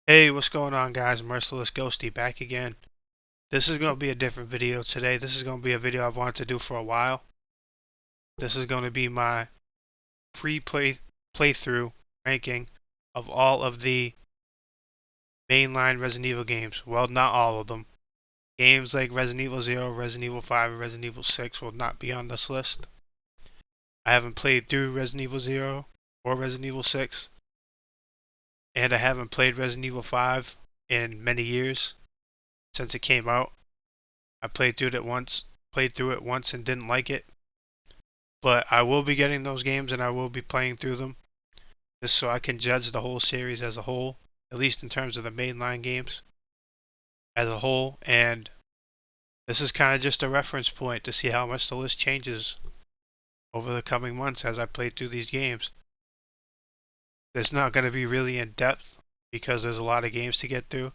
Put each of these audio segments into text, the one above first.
Hey, what's going on, guys? MercilessGhostie back again. This is going to be a different video today. This is going to be a video I've wanted to do for a while. This is going to be my playthrough ranking of all of the mainline Resident Evil games. Well, not all of them. Games like Resident Evil 0, Resident Evil 5, and Resident Evil 6 will not be on this list. I haven't played through Resident Evil 0 or Resident Evil 6, and I haven't played Resident Evil 5 in many years since it came out. I played through it once and didn't like it. But I will be getting those games and I will be playing through them just so I can judge the whole series as a whole, at least in terms of the mainline games as a whole. And this is kind of just a reference point to see how much the list changes over the coming months as I play through these games. It's not going to be really in depth because there's a lot of games to get through.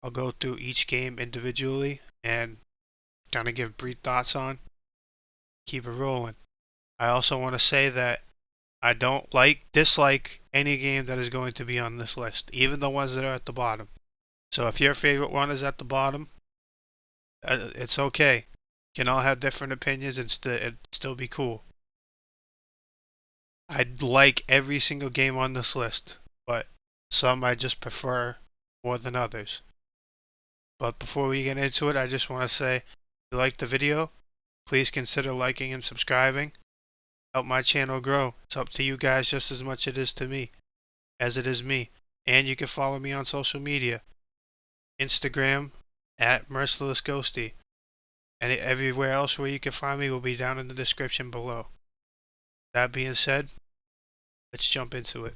I'll go through each game individually and kind of give brief thoughts on, keep it rolling. I also want to say that I don't dislike any game that is going to be on this list, even the ones that are at the bottom. So if your favorite one is at the bottom, it's okay. You can all have different opinions and still be cool. I like every single game on this list, but some I just prefer more than others. But before we get into it, I just want to say, if you liked the video, please consider liking and subscribing. Help my channel grow. It's up to you guys just as much as it is me. And you can follow me on social media. Instagram at MercilessGhostie. And everywhere else where you can find me will be down in the description below. That being said, let's jump into it.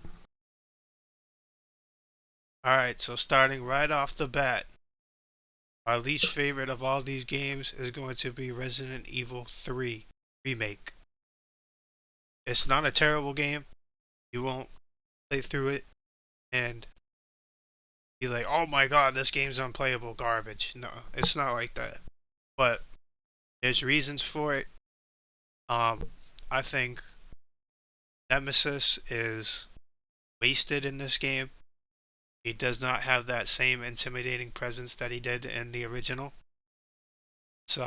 Alright, so starting right off the bat, our least favorite of all these games is going to be Resident Evil 3 Remake. It's not a terrible game. You won't play through it and be like, oh my god, this game's unplayable garbage. No, it's not like that. But there's reasons for it. I think Nemesis is wasted in this game. He does not have that same intimidating presence that he did in the original. It's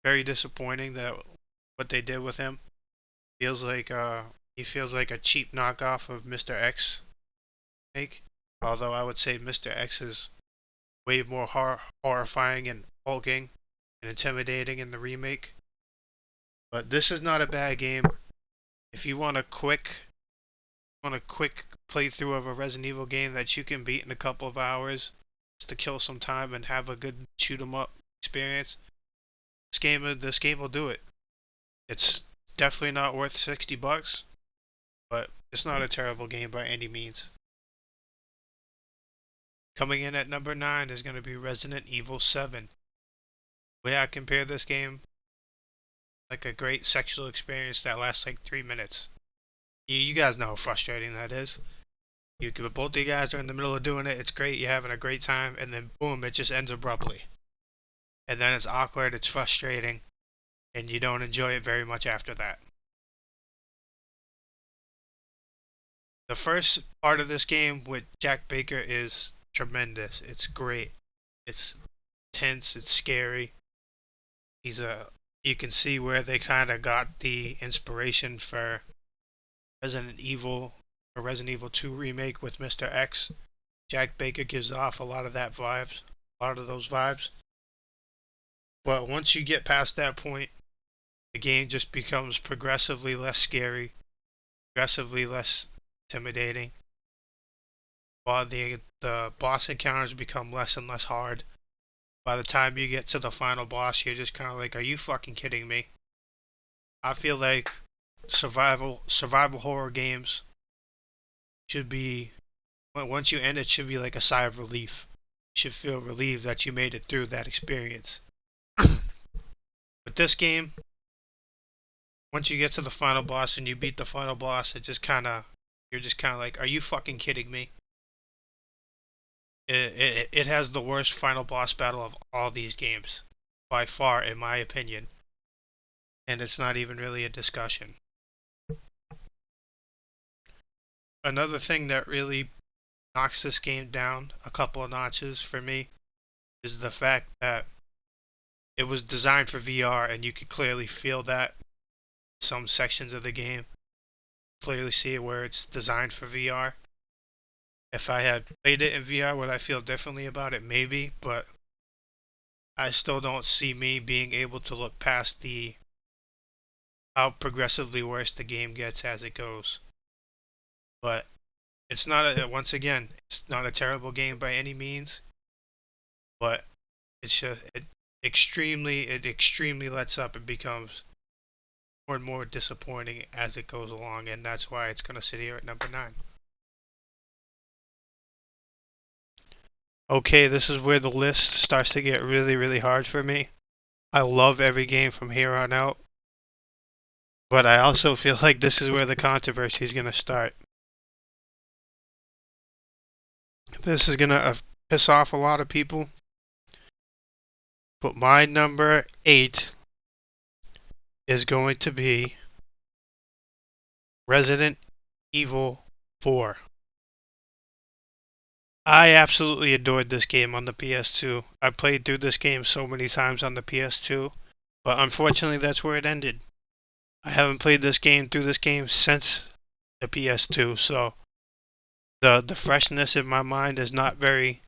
very disappointing that what they did with him. Feels like he feels like a cheap knockoff of Mr. X make. Although I would say Mr. X is way more horrifying and hulking and intimidating in the remake. But this is not a bad game. If you want a quick playthrough of a Resident Evil game that you can beat in a couple of hours just to kill some time and have a good shoot 'em up experience, this game will do it. It's definitely not worth $60, but it's not a terrible game by any means. Coming in at number 9 is going to be Resident Evil 7. The way I compare this game, like a great sexual experience that lasts like 3 minutes. You guys know how frustrating that is. Both of you guys are in the middle of doing it, it's great, you're having a great time, and then boom, it just ends abruptly. And then it's awkward, it's frustrating, and you don't enjoy it very much after that. The first part of this game with Jack Baker is tremendous. It's great. It's tense, it's scary. You can see where they kind of got the inspiration for Resident Evil or Resident Evil 2 remake with Mr. X. Jack Baker gives off a lot of those vibes. But once you get past that point, the game just becomes progressively less scary, progressively less intimidating, while the boss encounters become less and less hard. By the time you get to the final boss, you're just kind of like, are you fucking kidding me? I feel like survival horror games should be, once you end it, should be like a sigh of relief. You should feel relieved that you made it through that experience. With this game, once you get to the final boss and you beat the final boss, you're just kind of like, are you fucking kidding me? It has the worst final boss battle of all these games, by far, in my opinion. And it's not even really a discussion. Another thing that really knocks this game down a couple of notches for me is the fact that it was designed for VR, and you could clearly feel that some sections of the game. Clearly see where it's designed for VR. If I had played it in VR, would I feel differently about it? Maybe, but I still don't see me being able to look past the how progressively worse the game gets as it goes. But it's not once again, it's not a terrible game by any means, but it's just it extremely lets up and becomes more and more disappointing as it goes along, and that's why it's going to sit here at number 9. Okay, this is where the list starts to get really, really hard for me. I love every game from here on out, but I also feel like this is where the controversy is going to start. This is going to piss off a lot of people, but my number 8 is going to be Resident Evil 4. I absolutely adored this game on the PS2. I played through this game so many times on the PS2, but unfortunately that's where it ended. I haven't played this game since the PS2, so the freshness in my mind is not very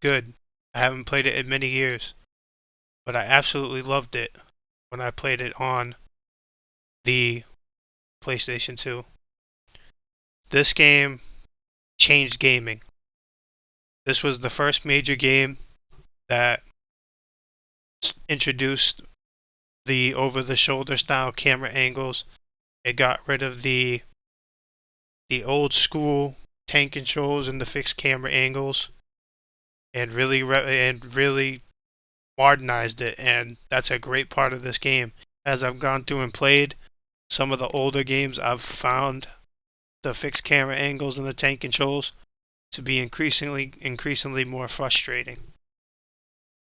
good. I haven't played it in many years, but I absolutely loved it when I played it on the PlayStation 2. This game changed gaming. This was the first major game that introduced the over-the-shoulder style camera angles. It got rid of the old school tank controls and the fixed camera angles, and really modernized it. And that's a great part of this game. As I've gone through and played some of the older games, I've found the fixed camera angles and the tank controls to be increasingly more frustrating.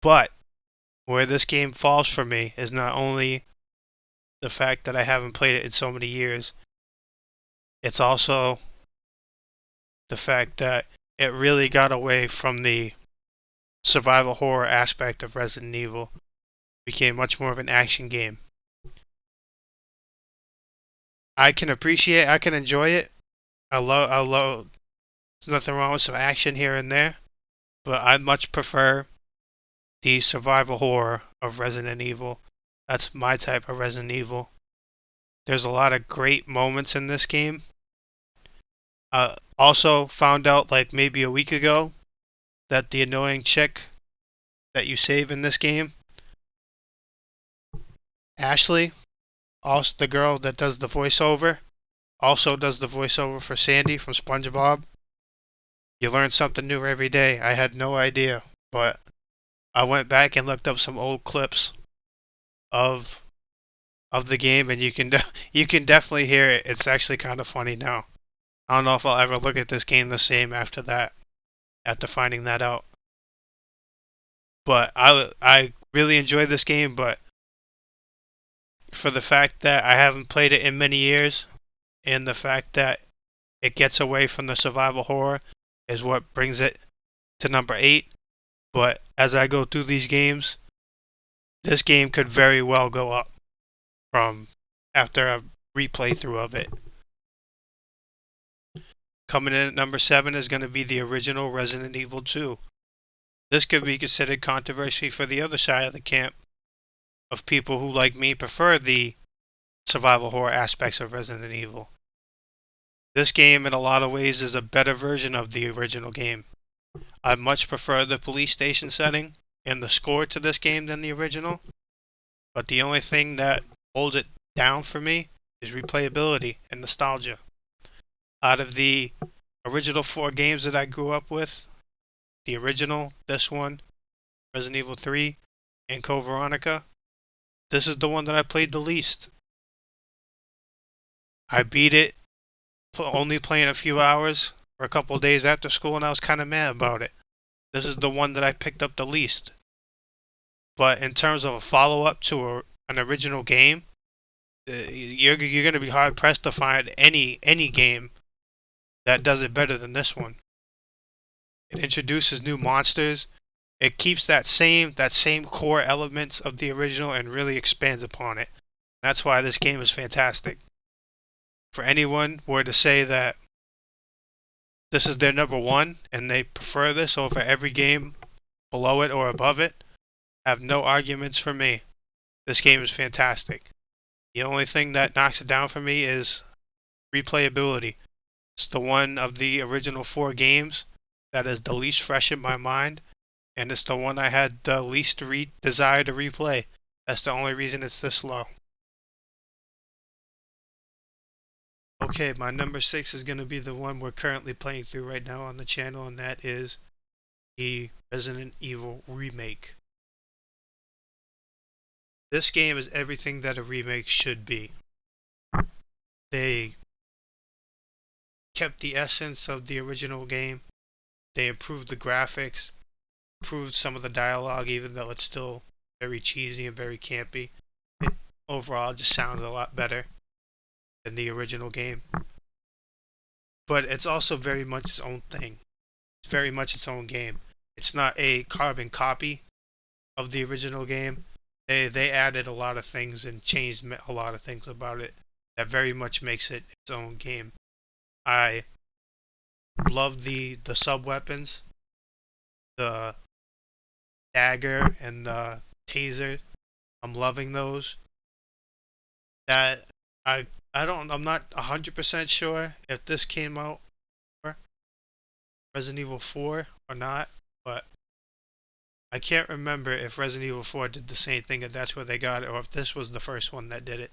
But where this game falls for me is not only the fact that I haven't played it in so many years, it's also the fact that it really got away from the survival horror aspect of Resident Evil. It became much more of an action game. I can enjoy it. I love, there's nothing wrong with some action here and there, but I much prefer the survival horror of Resident Evil. That's my type of Resident Evil. There's a lot of great moments in this game. Also found out like maybe a week ago that the annoying chick that you save in this game, Ashley, also the girl that does the voiceover, also does the voiceover for Sandy from SpongeBob. You learn something new every day. I had no idea, but I went back and looked up some old clips of the game, and you can definitely hear it. It's actually kind of funny now. I don't know if I'll ever look at this game the same after that, after finding that out. But I really enjoyed this game, but for the fact that I haven't played it in many years, and the fact that it gets away from the survival horror is what brings it to number 8. But as I go through these games, this game could very well go up from after a replay through of it. Coming in at number 7 is going to be the original Resident Evil 2. This could be considered controversy for the other side of the camp of people who, like me, prefer the survival horror aspects of Resident Evil. This game, in a lot of ways, is a better version of the original game. I much prefer the police station setting and the score to this game than the original, but the only thing that holds it down for me is replayability and nostalgia. Out of the original 4 games that I grew up with, the original, this one, Resident Evil 3, and Code Veronica, this is the one that I played the least. I beat it only playing a few hours for a couple of days after school, and I was kind of mad about it. This is the one that I picked up the least. But in terms of a follow-up to an original game, you're going to be hard-pressed to find any game that does it better than this one. It introduces new monsters. It keeps that same core elements of the original and really expands upon it. That's why this game is fantastic. For anyone were to say that this is their number one and they prefer this over every game below it or above it, have no arguments for me. This game is fantastic. The only thing that knocks it down for me is replayability. It's the one of the original 4 games that is the least fresh in my mind, and it's the one I had the least desire to replay. That's the only reason it's this low. Okay, my number 6 is going to be the one we're currently playing through right now on the channel, and that is the Resident Evil Remake. This game is everything that a remake should be. They kept the essence of the original game. They improved the graphics, improved some of the dialogue, even though it's still very cheesy and very campy. It overall just sounds a lot better than the original game. But it's also very much its own thing. It's very much its own game. It's not a carbon copy of the original game. They added a lot of things and changed a lot of things about it that very much makes it its own game. I love the sub weapons, the dagger and the taser. I'm loving those. That I'm not 100% sure if this came out for Resident Evil 4 or not, but I can't remember if Resident Evil 4 did the same thing, if that's where they got it, or if this was the first one that did it.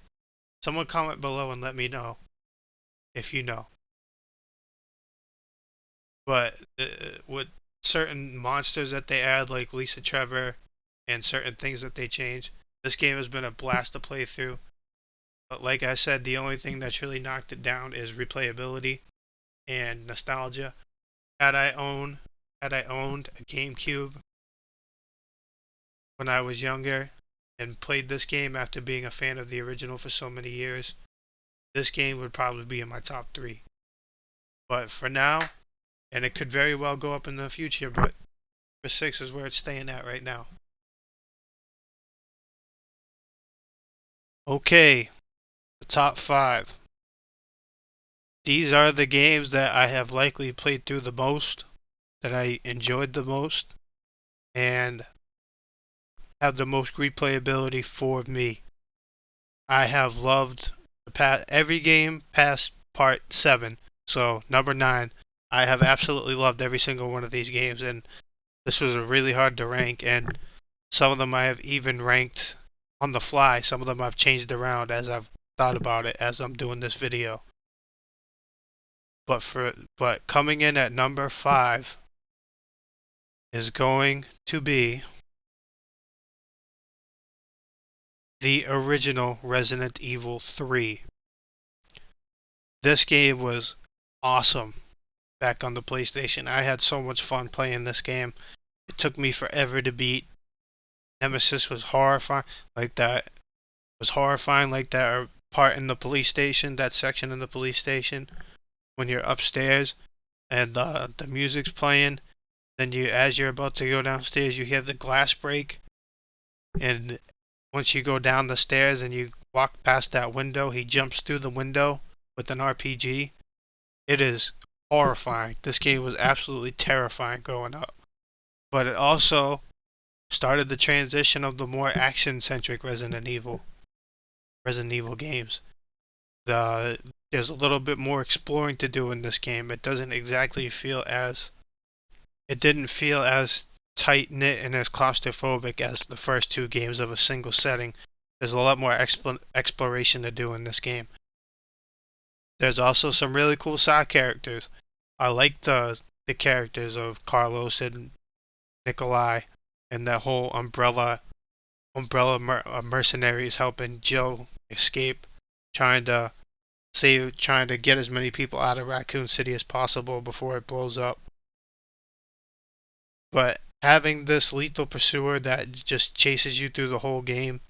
Someone comment below and let me know if you know. But with certain monsters that they add, like Lisa Trevor, and certain things that they change, this game has been a blast to play through. But like I said, the only thing that's really knocked it down is replayability and nostalgia. Had I owned a GameCube when I was younger and played this game after being a fan of the original for so many years, this game would probably be in my top 3. But for now, and it could very well go up in the future, but number 6 is where it's staying at right now. Okay, the top 5. These are the games that I have likely played through the most, that I enjoyed the most, and have the most replayability for me. I have loved every game past part 7, so number 9. I have absolutely loved every single one of these games, and this was really hard to rank, and some of them I have even ranked on the fly. Some of them I've changed around as I've thought about it as I'm doing this video. But coming in at number 5 is going to be the original Resident Evil 3. This game was awesome back on the PlayStation. I had so much fun playing this game. It took me forever to beat. Nemesis was horrifying like that. Part in the police station, that section in the police station when you're upstairs and the music's playing. Then as you're about to go downstairs, you hear the glass break, and once you go down the stairs and you walk past that window, he jumps through the window with an RPG. It is horrifying. This game was absolutely terrifying growing up. But it also started the transition of the more action-centric Resident Evil games. There's a little bit more exploring to do in this game. It didn't feel as tight-knit and as claustrophobic as the first 2 games of a single setting. There's a lot more exploration to do in this game. There's also some really cool side characters. I like the characters of Carlos and Nikolai and that whole umbrella mercenaries helping Jill escape, trying to get as many people out of Raccoon City as possible before it blows up. But having this lethal pursuer that just chases you through the whole game,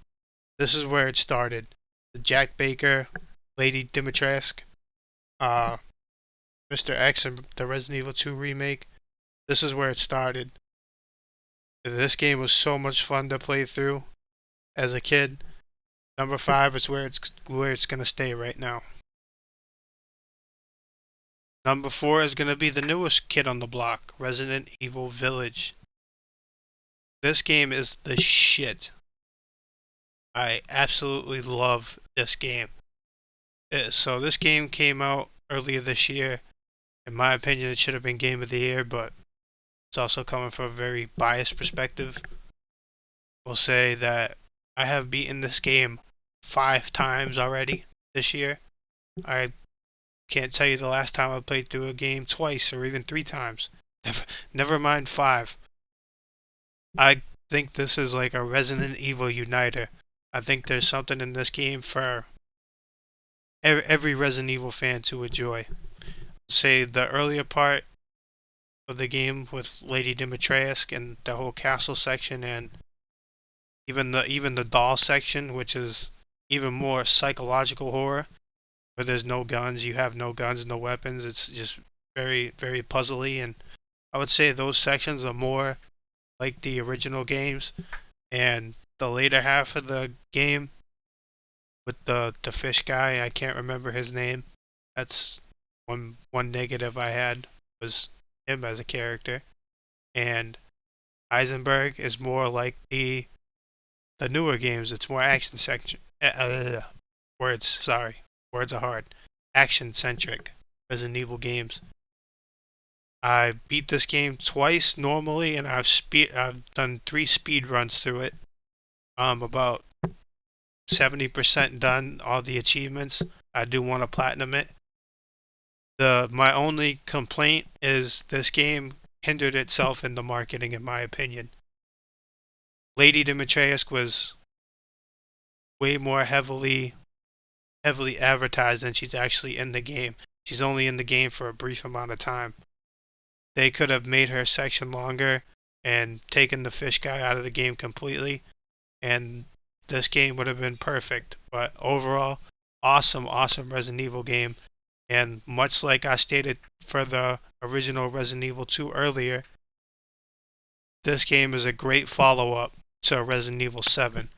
this is where it started. The Jack Baker, Lady Dimitrescu, Mr. X and the Resident Evil 2 remake, this is where it started. This game was so much fun to play through as a kid. Number 5 is where it's gonna stay right now. Number 4 is gonna be the newest kid on the block, Resident Evil Village. This game is the shit. I absolutely love this game. So this game came out earlier this year. In my opinion, it should have been Game of the Year, but it's also coming from a very biased perspective. We'll say that I have beaten this game 5 times already this year. I can't tell you the last time I played through a game twice or even 3 times. Never mind 5. I think this is like a Resident Evil uniter. I think there's something in this game for every Resident Evil fan to enjoy. Say the earlier part of the game with Lady Dimitrescu and the whole castle section, and even the doll section, which is even more psychological horror, where there's no guns, you have no guns, no weapons. It's just very, very puzzly, and I would say those sections are more like the original games. And the later half of the game with the fish guy, I can't remember his name. That's one negative I had, was him as a character. And Heisenberg is more like the newer games. It's more action section. Words are hard. Action centric Resident Evil games. I beat this game twice normally, and I've done 3 speed runs through it. About 70% done all the achievements. I do want to platinum it. My only complaint is this game hindered itself in the marketing, in my opinion. Lady Dimitrescu was way more heavily advertised than she's actually in the game. She's only in the game for a brief amount of time. They could have made her section longer and taken the fish guy out of the game completely, and this game would have been perfect. But overall, awesome Resident Evil game. And much like I stated for the original Resident Evil 2 earlier, this game is a great follow-up to Resident Evil 7.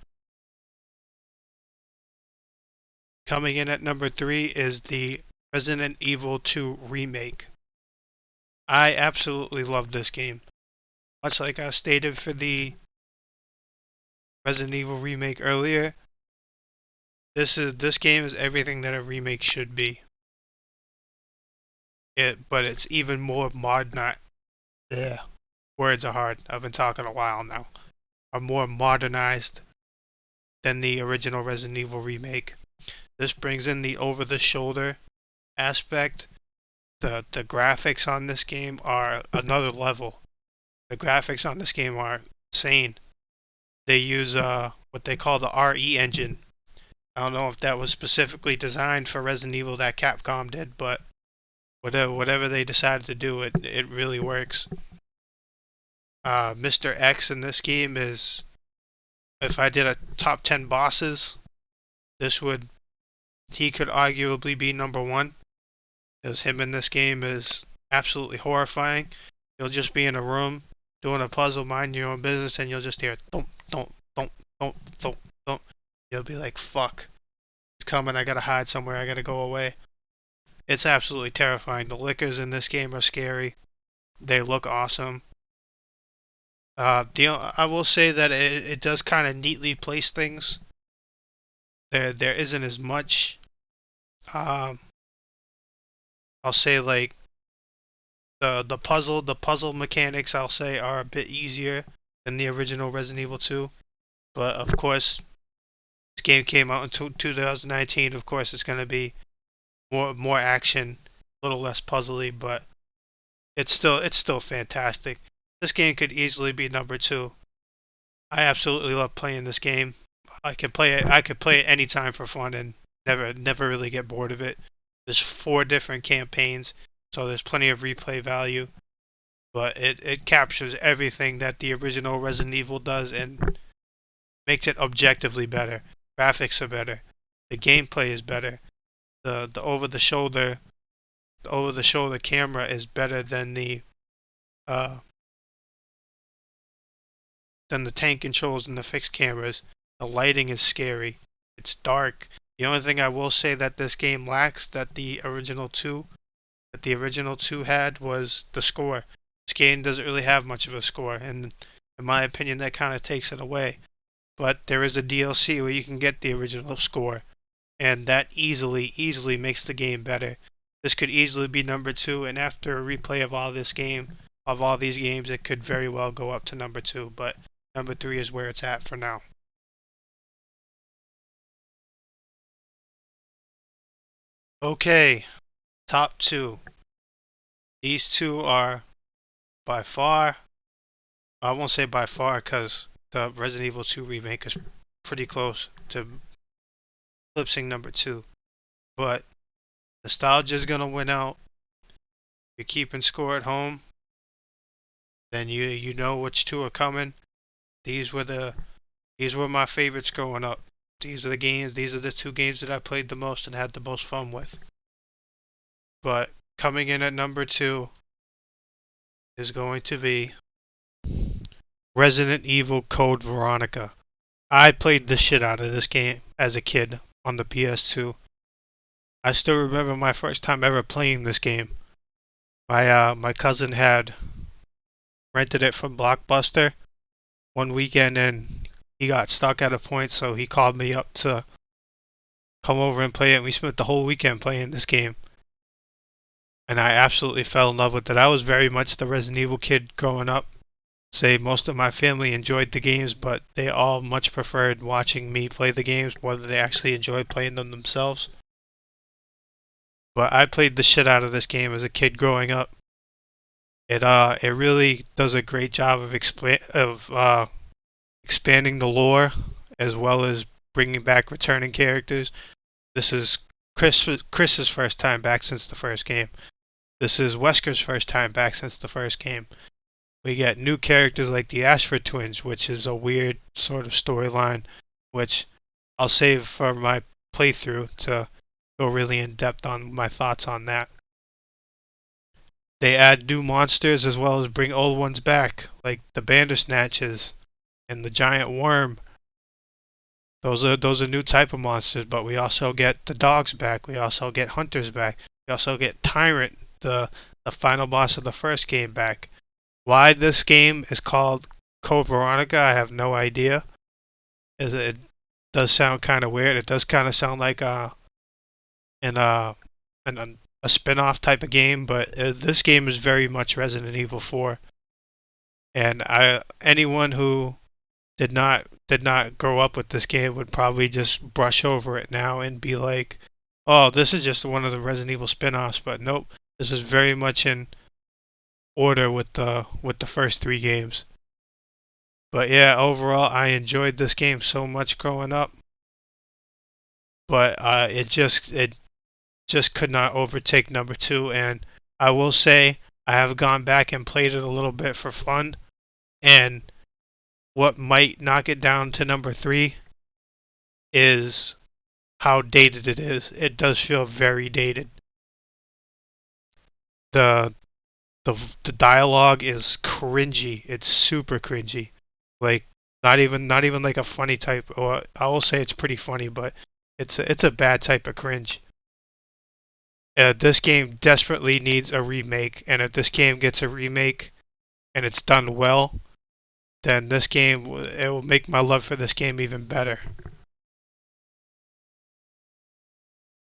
Coming in at number 3 is the Resident Evil 2 Remake. I absolutely love this game. Much like I stated for the Resident Evil Remake earlier, this game is everything that a remake should be. But it's even more modern. Words are hard. I've been talking a while now. Are more modernized than the original Resident Evil Remake. This brings in the over-the-shoulder aspect. The graphics on this game are another level. The graphics on this game are insane. They use what they call the RE engine. I don't know if that was specifically designed for Resident Evil that Capcom did, but whatever they decided to do, it really works. Mr. X in this game is, if I did a top 10 bosses, he could arguably be number 1. Because him in this game is absolutely horrifying. You'll just be in a room doing a puzzle, minding your own business, and you'll just hear thump, thump, thump, thump, thump, thump. You'll be like, fuck, it's coming, I gotta hide somewhere, I gotta go away. It's absolutely terrifying. The lickers in this game are scary. They look awesome. I will say that it does kind of neatly place things. There isn't as much, I'll say, like, the puzzle mechanics, I'll say, are a bit easier than the original Resident Evil 2. But of course, this game came out in 2019. Of course, it's going to be more action, a little less puzzly, but it's still fantastic. This game could easily be number 2. I absolutely love playing this game. I could play it anytime for fun and never really get bored of it. There's 4 different campaigns, so there's plenty of replay value. But it captures everything that the original Resident Evil does and makes it objectively better. Graphics are better. The gameplay is better. The over-the-shoulder over-the-shoulder camera is better uh, than the tank controls and the fixed cameras. The lighting is scary. It's dark. The only thing I will say that this game lacks that the original two had was the score. This game doesn't really have much of a score, and in my opinion, that kind of takes it away. But there is a DLC where you can get the original score, and that easily makes the game better. This could easily be number two, and after a replay of all these games, it could very well go up to number two. But number three is where it's at for now. Okay, top two. These two are by far, I won't say by far because the Resident Evil 2 remake is pretty close to eclipsing number two. But nostalgia is gonna win out. If you're keeping score at home, then you know which two are coming. These were my favorites growing up. These are the two games that I played the most and had the most fun with. But coming in at number two is going to be Resident Evil Code Veronica. I played the shit out of this game as a kid on the PS2. I still remember my first time ever playing this game. My cousin had rented it from Blockbuster one weekend and he got stuck at a point, so he called me up to come over and play it, and we spent the whole weekend playing this game. And I absolutely fell in love with it. I was very much the Resident Evil kid growing up. Say most of my family enjoyed the games, but they all much preferred watching me play the games, whether they actually enjoyed playing them themselves. But I played the shit out of this game as a kid growing up. It really does a great job of expanding the lore as well as bringing back returning characters. This is Chris's first time back since the first game. This is Wesker's first time back since the first game. We get new characters like the Ashford twins, which is a weird sort of storyline, which I'll save for my playthrough to go really in depth on my thoughts on that. They add new monsters as well as bring old ones back, like the Bandersnatches and the giant worm. Those are new type of monsters, but we also get the dogs back. We also get hunters back. We also get Tyrant, the final boss of the first game, back. Why this game is called Code Veronica, I have no idea. It does sound kind of weird. It does kind of sound like a spin-off type of game, but this game is very much Resident Evil 4. And anyone who did not grow up with this game would probably just brush over it now and be like, "Oh, this is just one of the Resident Evil spin-offs." But nope, this is very much in order with the first three games. But yeah, overall, I enjoyed this game so much growing up. But it just could not overtake number two. And I will say I have gone back and played it a little bit for fun, and what might knock it down to number three is how dated it is. It does feel very dated. The dialogue is cringy. It's super cringy. Like not even like a funny type, or I will say it's pretty funny, but it's a bad type of cringe. This game desperately needs a remake, and if this game gets a remake and it's done well, then this game, it will make my love for this game even better.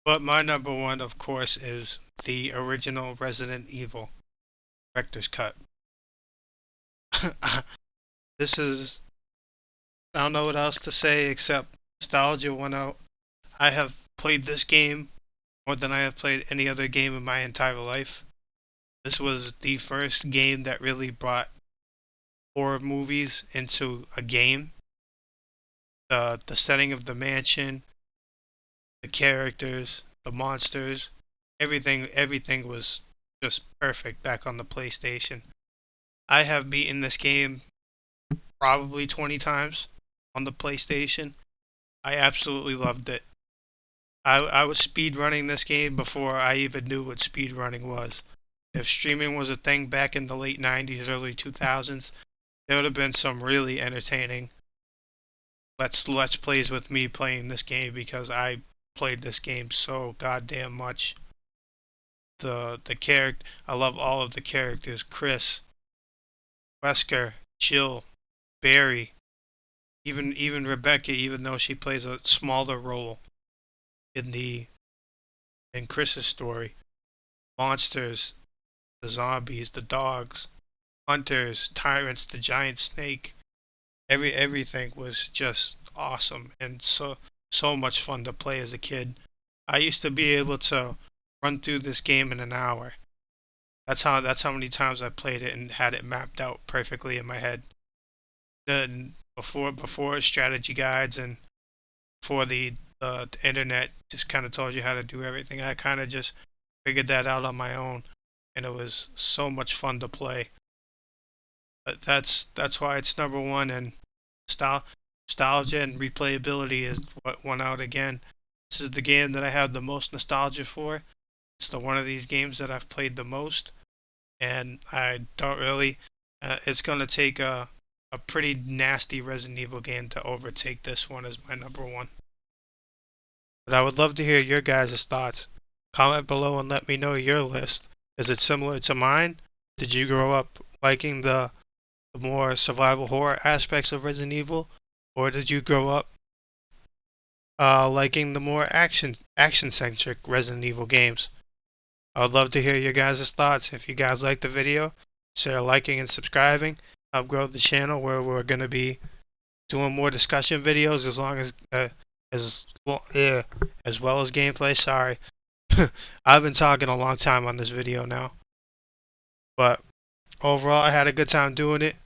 But my number one, of course, is the original Resident Evil Director's Cut. This is, I don't know what else to say except nostalgia went out. I have played this game more than I have played any other game in my entire life. This was the first game that really brought horror movies into a game. The setting of the mansion, the characters, the monsters, everything was just perfect back on the PlayStation. I have beaten this game probably 20 times on the PlayStation. I absolutely loved it. I was speed running this game before I even knew what speed running was. If streaming was a thing back in the late 90s, early 2000s, there would have been some really entertaining let's plays with me playing this game because I played this game so goddamn much. The character, I love all of the characters. Chris, Wesker, Jill, Barry, even Rebecca, even though she plays a smaller role in the in Chris's story. Monsters, the zombies, the dogs, hunters, tyrants, the giant snake. Everything was just awesome and so much fun to play as a kid. I used to be able to run through this game in an hour. That's how many times I played it and had it mapped out perfectly in my head. Then before strategy guides and before the internet just kind of told you how to do everything, I kind of just figured that out on my own, and it was so much fun to play. But that's why it's number one, and nostalgia and replayability is what won out again. This is the game that I have the most nostalgia for. It's the one of these games that I've played the most, and I don't really. It's gonna take a pretty nasty Resident Evil game to overtake this one as my number one. But I would love to hear your guys' thoughts. Comment below and let me know your list. Is it similar to mine? Did you grow up liking the more survival horror aspects of Resident Evil, or did you grow up liking the more action centric Resident Evil games? I would love to hear your guys' thoughts. If you guys like the video, consider liking and subscribing. Help grow the channel where we're going to be doing more discussion videos as long as well as gameplay. Sorry, I've been talking a long time on this video now, but overall I had a good time doing it.